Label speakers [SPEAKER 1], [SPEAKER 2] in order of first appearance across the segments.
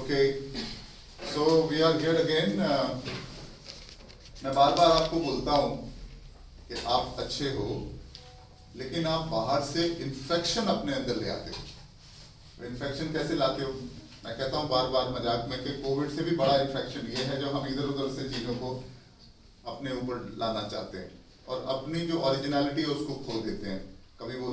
[SPEAKER 1] Okay, so we are here again. मैं बार बार आपको बोलता हूँ कि आप अच्छे हो, लेकिन आप बाहर से इन्फेक्शन अपने अंदर ले आते हो। इन्फेक्शन कैसे लाते हो? मैं कहता हूँ बार बार मजाक में कि कोविड से भी बड़ा इन्फेक्शन ये है जो हम इधर उधर से चीज़ों को अपने ऊपर लाना चाहते हैं और अपनी जो ओरिजिनलिटी है उसको खो देते हैं। कभी वो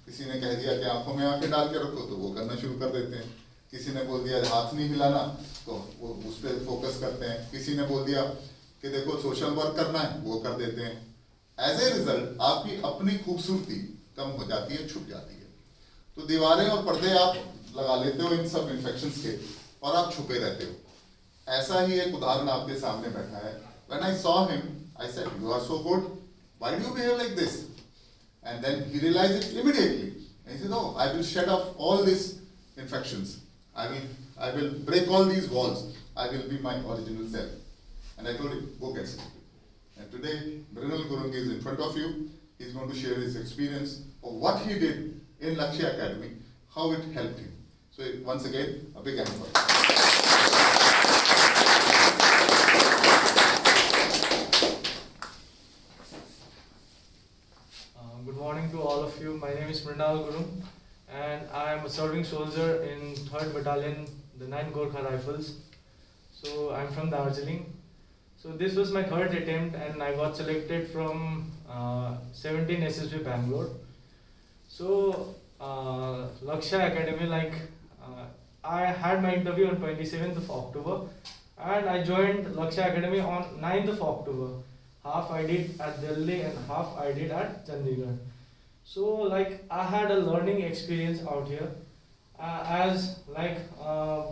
[SPEAKER 1] किसी ने कह दिया कि आंखों में आंखें डाल के रखो, तो वो करना शुरू कर देते हैं। किसी ने बोल दिया हाथ नहीं हिलाना, तो वो उस पर फोकस करते हैं। किसी ने बोल दिया कि देखो सोशल वर्क करना है, वो कर देते हैं। एज ए रिजल्ट आपकी अपनी खूबसूरती कम हो जाती है, छुप जाती है। तो दीवारें और पर्दे आप लगा लेते हो इन सब इन्फेक्शंस के और आप छुपे रहते हो। ऐसा ही एक उदाहरण आपके सामने बैठा है। When I saw him, I said, "You are so good. Why do you behave like this?" And then he realized it immediately. And he said, "No, I will shed off all these infections. I will break all these walls. I will be my original self." And I told him, "Go get started." And today, Mrinal Gurung is in front of you. He's going to share his experience of what he did in Lakshya Academy, how it helped him. So once again, a big hand for him.
[SPEAKER 2] Good morning to all of you. My name is Mrinal Gurung and I am a serving soldier in 3rd Battalion, the 9 Gorkha Rifles. So I'm from Darjeeling. So this was my 3rd attempt and I got selected from 17 SSB Bangalore. So Lakshya Academy, I had my interview on 27th of October and I joined Lakshya Academy on 9th of October. Half I did at Delhi and half I did at Chandigarh. So I had a learning experience out here.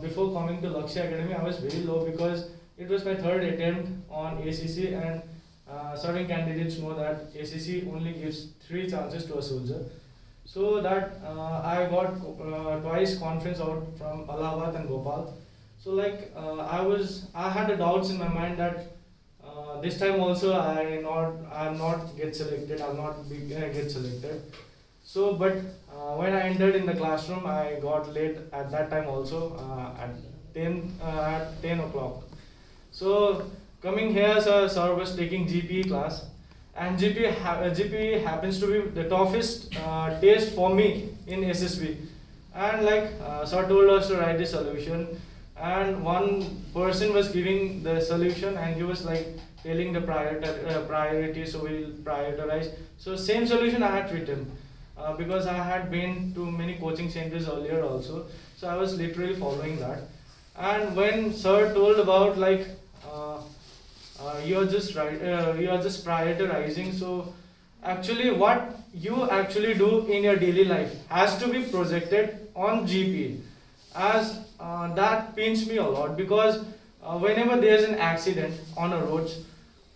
[SPEAKER 2] Before coming to Lakshya Academy, I was very low because it was my 3rd attempt on ACC and certain candidates know that ACC only gives 3 chances to a soldier. So that I got twice conference out from Allahabad and Bhopal. So I had a doubts in my mind that this time also I'll not get selected. I'll not get selected. So, but when I entered in the classroom, I got late at that time also at 10 o'clock. So coming here, sir was taking GPE class, and GPE happens to be the toughest test for me in SSB. And sir told us to write the solution, and one person was giving the solution, and he was telling the priority, so we'll prioritize. So same solution I had written because I had been to many coaching centers earlier also. So I was literally following that. And when sir told about you're just prioritizing. So actually, what you actually do in your daily life has to be projected on GPA. As that pains me a lot because whenever there's an accident on a road,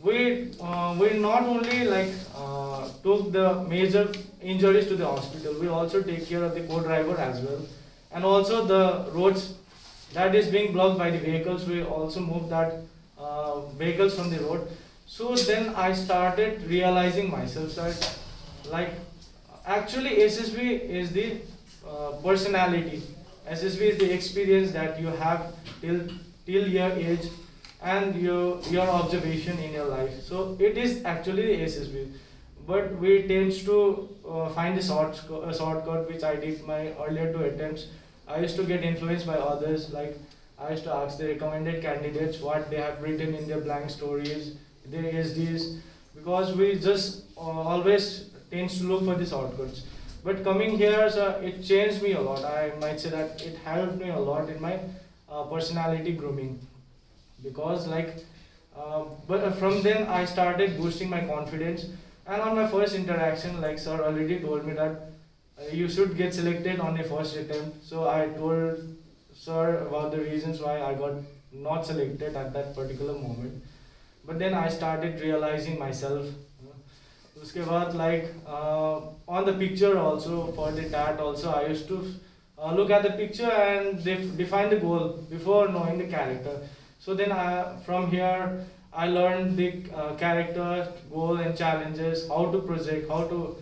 [SPEAKER 2] we not only took the major injuries to the hospital, we also take care of the co-driver as well, and also the roads that is being blocked by the vehicles, we also move that vehicles from the road. So then I started realizing myself that actually SSB is the personality. SSB is the experience that you have till your age and your observation in your life. So it is actually the SSB, but we tend to find a shortcut, which I did my earlier 2 attempts. I used to get influenced by others. I used to ask the recommended candidates what they have written in their blank stories, their SDs, because we just always tends to look for the shortcuts. But coming here, it changed me a lot. I might say that it helped me a lot in my personality grooming, because but from then I started boosting my confidence. And on my first interaction, sir already told me that you should get selected on a first attempt. So I told sir about the reasons why I got not selected at that particular moment. But then I started realizing myself. Uske baad on the picture also, for the tat also, I used to look at the picture and define the goal before knowing the character. So then from here I learned the character, goal and challenges, how to project, how to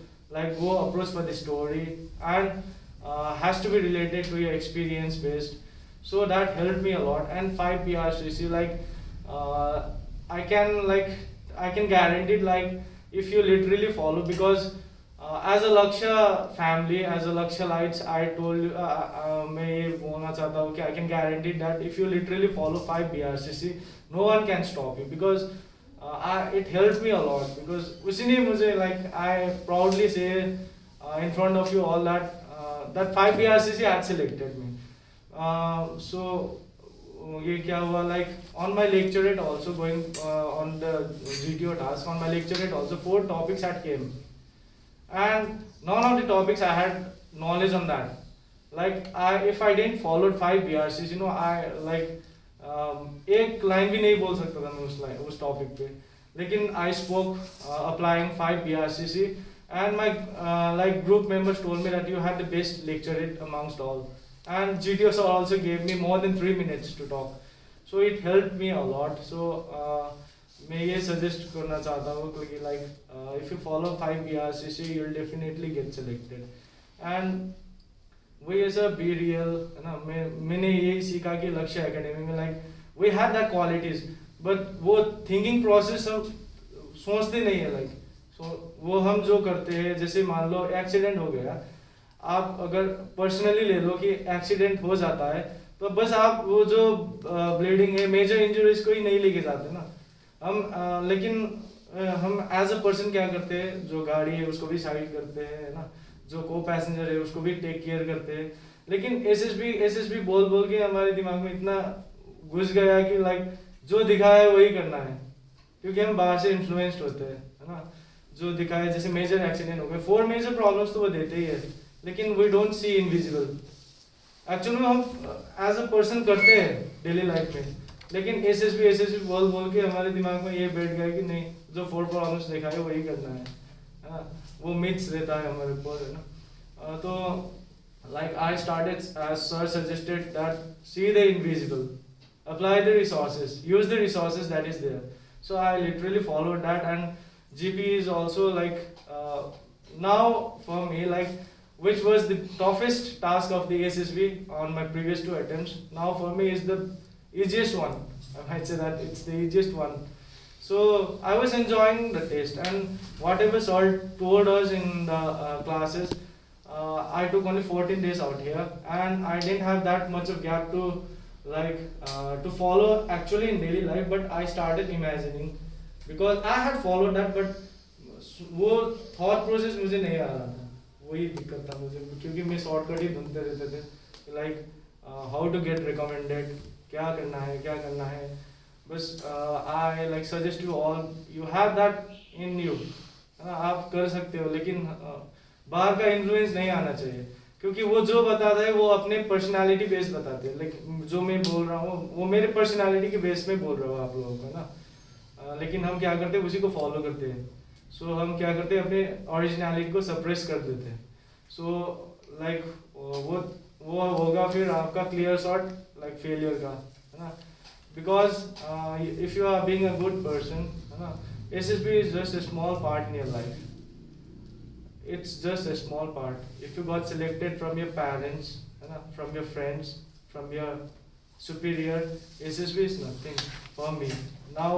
[SPEAKER 2] go approach for the story, and has to be related to your experience based. So that helped me a lot. And 5 PRCC, like I can guarantee, like if you literally follow, because as a Laksha family, as a Laksha lights, I told you, मैं ये बोलना चाहता हूँ कि I can guarantee that if you literally follow 5 BRCC, no one can stop you, because it helped me a lot. Because उसी ने मुझे, like I proudly say in front of you all that that 5 BRCC had selected me. So ये क्या हुआ, like on my lecturate also, going on the GTO task, on my lecturate also 4 topics had came, and none of the topics I had knowledge on that. Like if I didn't follow 5 BRCs, I like एक line भी नहीं बोल सकता था मैं उस topic पे. लेकिन I spoke applying 5 BRCC, and my like group members told me that you had the best lecturate amongst all. And GTO sir also gave me more than 3 minutes to talk, so it helped me a lot. So मैं ये suggest करना चाहता हूँ कि like if you follow 5 BRCC, you'll definitely get selected. And we as a be real, ना मैंने यही सीखा कि लक्ष्य एकेडमी में like we had that qualities, but वो thinking process हम सोचते नहीं है, like so वो हम जो करते हैं, जैसे मान लो एक्सीडेंट हो गया, आप अगर पर्सनली ले लो कि एक्सीडेंट हो जाता है, तो बस आप वो जो ब्लीडिंग है, मेजर इंजरीज को ही नहीं लेके जाते ना हम, लेकिन हम एज अ पर्सन क्या करते हैं, जो गाड़ी है उसको भी साइड करते हैं ना, जो को पैसेंजर है उसको भी टेक केयर करते हैं. लेकिन एसएसबी बोल बोल के हमारे दिमाग में इतना घुस गया कि लाइक जो दिखा है वही करना है, क्योंकि हम बाहर से इन्फ्लुएंस्ड होते हैं, है ना. जो दिखा है, जैसे मेजर एक्सीडेंट हो गए, 4 मेजर प्रॉब्लम्स तो वो देते ही है, लेकिन we don't see invisible. Actually में हम एज अ पर्सन करते हैं डेली लाइफ में, लेकिन एसएसबी बोल बोल के हमारे दिमाग में ये बैठ गया कि नहीं, जो 4 प्रॉब्लम्स देखा है वही करना है ना. वो मिथ्स रहता है हमारे ऊपर, है ना. तो like I started, as sir suggested, that see the invisible, apply the resources, use the resources that is there. So I literally followed that, and GP is also like now for me, like which was the toughest task of the SSB on my previous 2 attempts, now for me is the easiest one. I might say that it's the easiest one. So I was enjoying the test, and whatever sir told us in the classes, I took only 14 days out here, and I didn't have that much of gap to like to follow actually in daily life, but I started imagining, because I had followed that, but वो thought process मुझे नहीं आ रहा था, वही दिक्कत था मुझे, क्योंकि मैं शॉर्टकट ही ढूंढते रहते थे, like how to get recommended, क्या करना है. बस I like suggest you all, you have that in you, है ना, आप कर सकते हो, लेकिन बाहर का इन्फ्लुएंस नहीं आना चाहिए, क्योंकि वो जो बताता है वो अपने पर्सनालिटी बेस बताते हैं. लेकिन जो मैं बोल रहा हूँ वो मेरे पर्सनालिटी के बेस में बोल रहा हूँ आप लोगों को ना. लेकिन हम क्या करते हैं, उसी को फॉलो करते हैं. सो हम क्या करते हैं, अपने ओरिजिनलिटी को सप्रेस कर देते हैं. सो लाइक वो होगा फिर आपका क्लियर शॉट लाइक फेलियर का, है ना. Because if you are being a good person, है ना, SSB is just a small part in your life. It's just a small part. If you got selected from your parents, from your friends, from your superior, SSB is nothing for me. Now,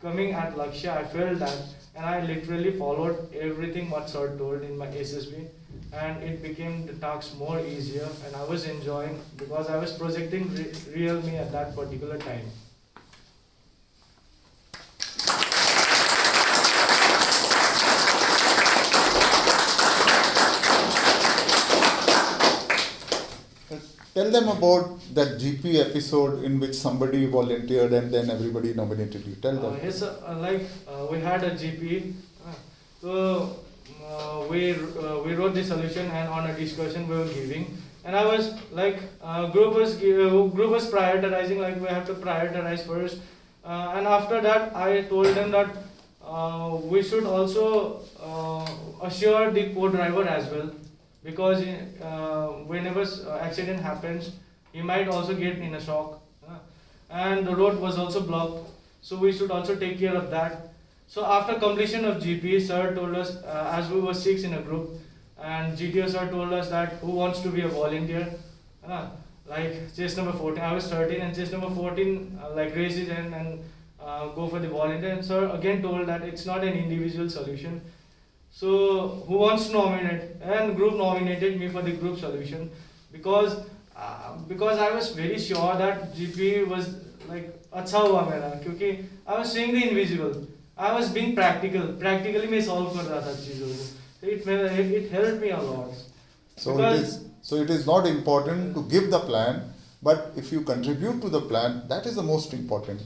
[SPEAKER 2] coming at Lakshya, I felt that, and I literally followed everything what sir told in my SSB, and it became the task more easier, and I was enjoying, because I was projecting real me at that particular time.
[SPEAKER 1] Tell them about that GP episode in which somebody volunteered and then everybody nominated you. Tell them.
[SPEAKER 2] Yes, we had a GP. So we wrote the solution, and on a discussion we were giving, and I was like, group was prioritizing, like we have to prioritize first, and after that I told them that we should also assure the co-driver as well, because whenever accident happens, he might also get in a shock, and the road was also blocked, so we should also take care of that. So after completion of GP, sir told us, as we were 6 in a group, and GTO sir told us that who wants to be a volunteer, like chase number 14. I was 13 and chase number 14 like raise his hand and go for the volunteer. And sir again told that it's not an individual solution. So who wants to nominate? And group nominated me for the group solution because I was very sure that GP was like अच्छा हुआ मेरा क्योंकि I was seeing the invisible. I was being practical. Practically मैं solve कर रहा था चीजों को. So it helped me a lot.
[SPEAKER 1] So it is not important to give the plan, but if you contribute to the plan, that is the most important.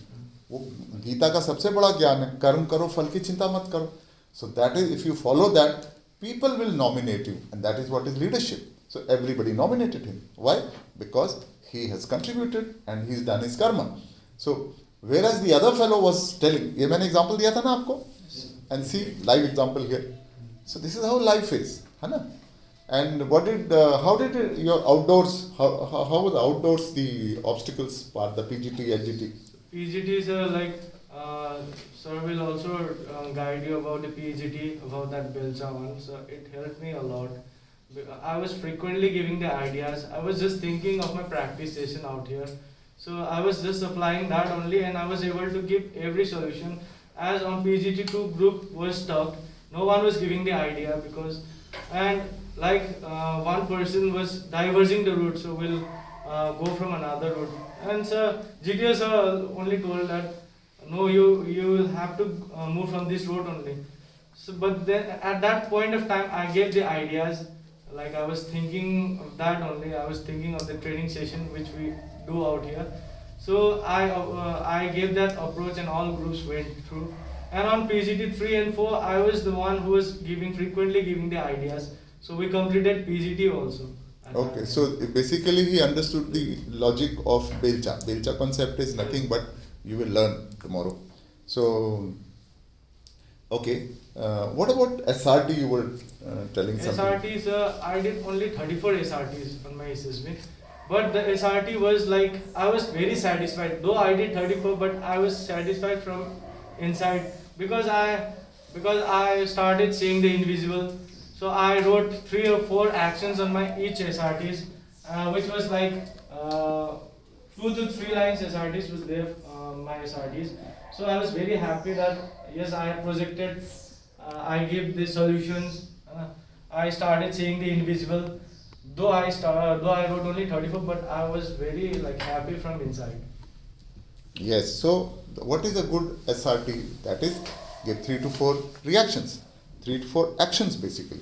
[SPEAKER 1] वो गीता का सबसे बड़ा ज्ञान है, कर्म करो फल की चिंता मत करो. So that is, if you follow that, people will nominate you, and that is what is leadership. So everybody nominated him. Why? Because he has contributed and he's done his karma. So whereas the other fellow was telling, ये मैंने example दिया था ना आपको, and see live example here. So this is how life is, है ना? And how did your outdoors, how was outdoors the obstacles part, the PGT, LGT?
[SPEAKER 2] PGT sir, like sir will also guide you about the PGT, about that Belcha one. So it helped me a lot. I was frequently giving the ideas. I was just thinking of my practice session out here. So I was just applying that only, and I was able to give every solution. As on PGT2 group was stuck, no one was giving the idea one person was diverging the route, so we'll go from another route. And sir, GTO sir only told that no, you will have to move from this route only. So, but then at that point of time, I gave the ideas. Like I was thinking of that only. I was thinking of the training session which we do out here. So I gave that approach, and all groups went through. And on PGT 3 and 4, I was the one who was frequently giving the ideas. So we completed PGT also.
[SPEAKER 1] Okay, so basically he understood the logic of Belcha. Belcha concept is nothing but you will learn tomorrow. So, okay, what about SRT you were telling something?
[SPEAKER 2] SRTs, I did only 34 SRTs on my SSB. But the SRT was like, I was very satisfied. Though I did 34, but I was satisfied from inside because I started seeing the invisible. So I wrote 3 or 4 actions on my each SRTs, which was like 2 to 3 lines SRTs was there, my SRTs. So I was very happy that yes, I projected, I gave the solutions, I started seeing the invisible. Though I wrote only 34, but I was very like happy from inside.
[SPEAKER 1] Yes. So what is a good SRT? That is, give 3 to 4 reactions, 3 to 4 actions basically.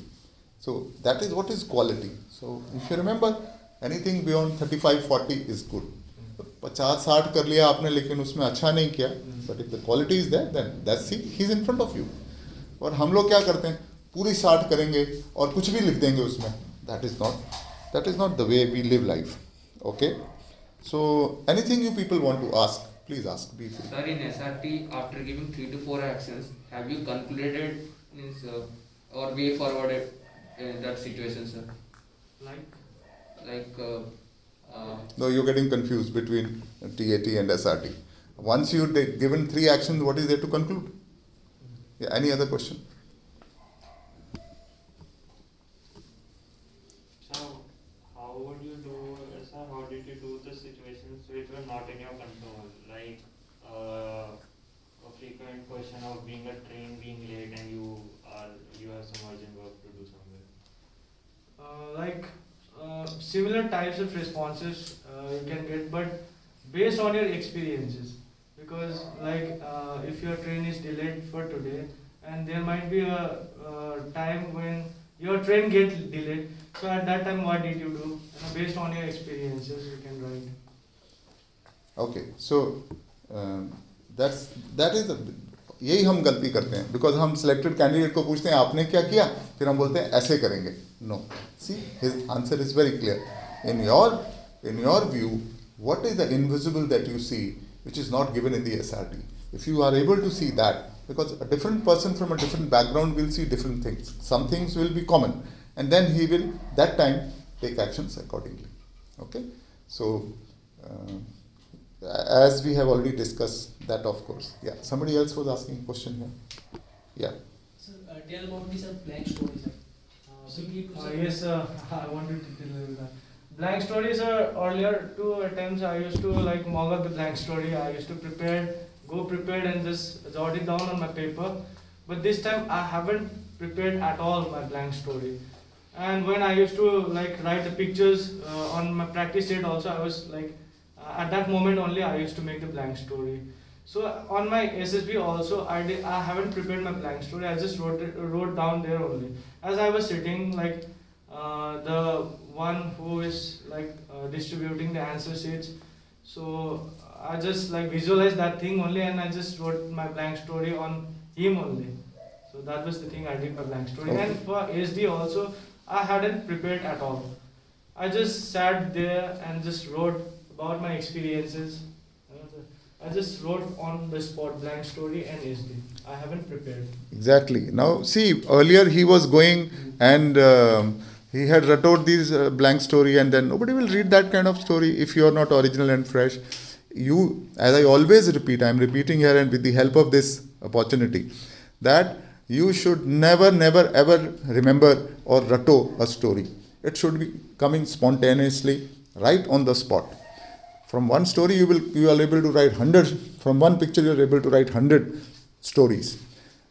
[SPEAKER 1] So that is what is quality. So if you remember, anything beyond 35-40 is good. 50-60 कर लिया आपने लेकिन उसमें अच्छा नहीं किया, but if the quality is there, then that's he's in front of you. और हम लोग क्या करते हैं, पूरी 60 करेंगे और कुछ भी लिख देंगे उसमें. That is not the way we live life. Okay. So anything you people want to ask, please ask. Be free.
[SPEAKER 3] Sir, in SRT, after giving 3 to 4 actions, have you concluded or way forwarded in that situation, sir?
[SPEAKER 1] No, you're getting confused between TAT and SRT. Once you've given 3 actions, what is there to conclude? Yeah, any other question?
[SPEAKER 4] So, how did you do the situations which were not in your control? Like a frequent question of being a train being late and you have some urgent work to do somewhere.
[SPEAKER 2] Similar types of responses you can get, but based on your experiences. Because if your train is delayed for today, and there might be a time when your train gets delayed. So at that time, what did you do? Based on your experiences, you can write.
[SPEAKER 1] Okay, so that is the यही हम गलती करते हैं, because हम selected candidate को पूछते हैं आपने क्या किया, फिर हम बोलते हैं ऐसे करेंगे. No, see his answer is very clear. In your view, what is the invisible that you see which is not given in the SRT? If you are able to see that, because a different person from a different background will see different things. Some things will be common, and then he will that time take actions accordingly. Okay, so as we have already discussed that, of course. Yeah, somebody else was asking a question here. Yeah.
[SPEAKER 5] Sir, tell about this blank story, sir.
[SPEAKER 2] Yes, I wanted to tell you that. blank stories are earlier 2 attempts. I used to like mock up the blank story. I used to go prepared and just jot it down on my paper. But this time I haven't prepared at all my blank story. And when I used to like write the pictures on my practice sheet also, I was like at that moment only I used to make the blank story. So on my SSB also I haven't prepared my blank story. I just wrote down there only as I was sitting, like the one who is like distributing the answer sheets. So I just like visualized that thing only, and I just wrote my blank story on him only. So that was the thing I did my blank story.
[SPEAKER 1] Okay.
[SPEAKER 2] And for SD also, I hadn't prepared at all. I just sat there and just wrote about my experiences. I just wrote on the spot blank story and SD. I haven't prepared.
[SPEAKER 1] Exactly. Now, see, earlier he was going and he had wrote these blank story, and then nobody will read that kind of story if you are not original and fresh. You, as I always repeat, I am repeating here and with the help of this opportunity, that you should never ever remember or rattle a story. It should be coming spontaneously, right on the spot. From one story you are able to write 100. From one picture you are able to write 100 stories.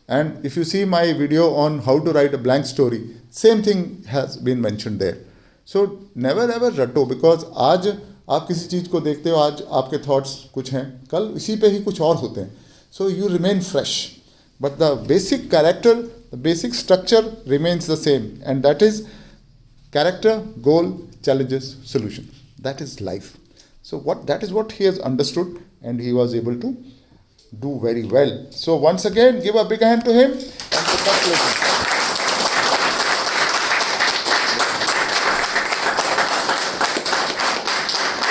[SPEAKER 1] And if you see my video on how to write a blank story, same thing has been mentioned there. So never ever rattle, because आज आप किसी चीज़ को देखते हो, आज आपके thoughts कुछ हैं, कल इसी पे ही कुछ और होते हैं. So you remain fresh. But the basic character, the basic structure remains the same, and that is character, goal, challenges, solution. That is life. So that is what he has understood, and he was able to do very well. So once again, give a big hand to him and congratulations.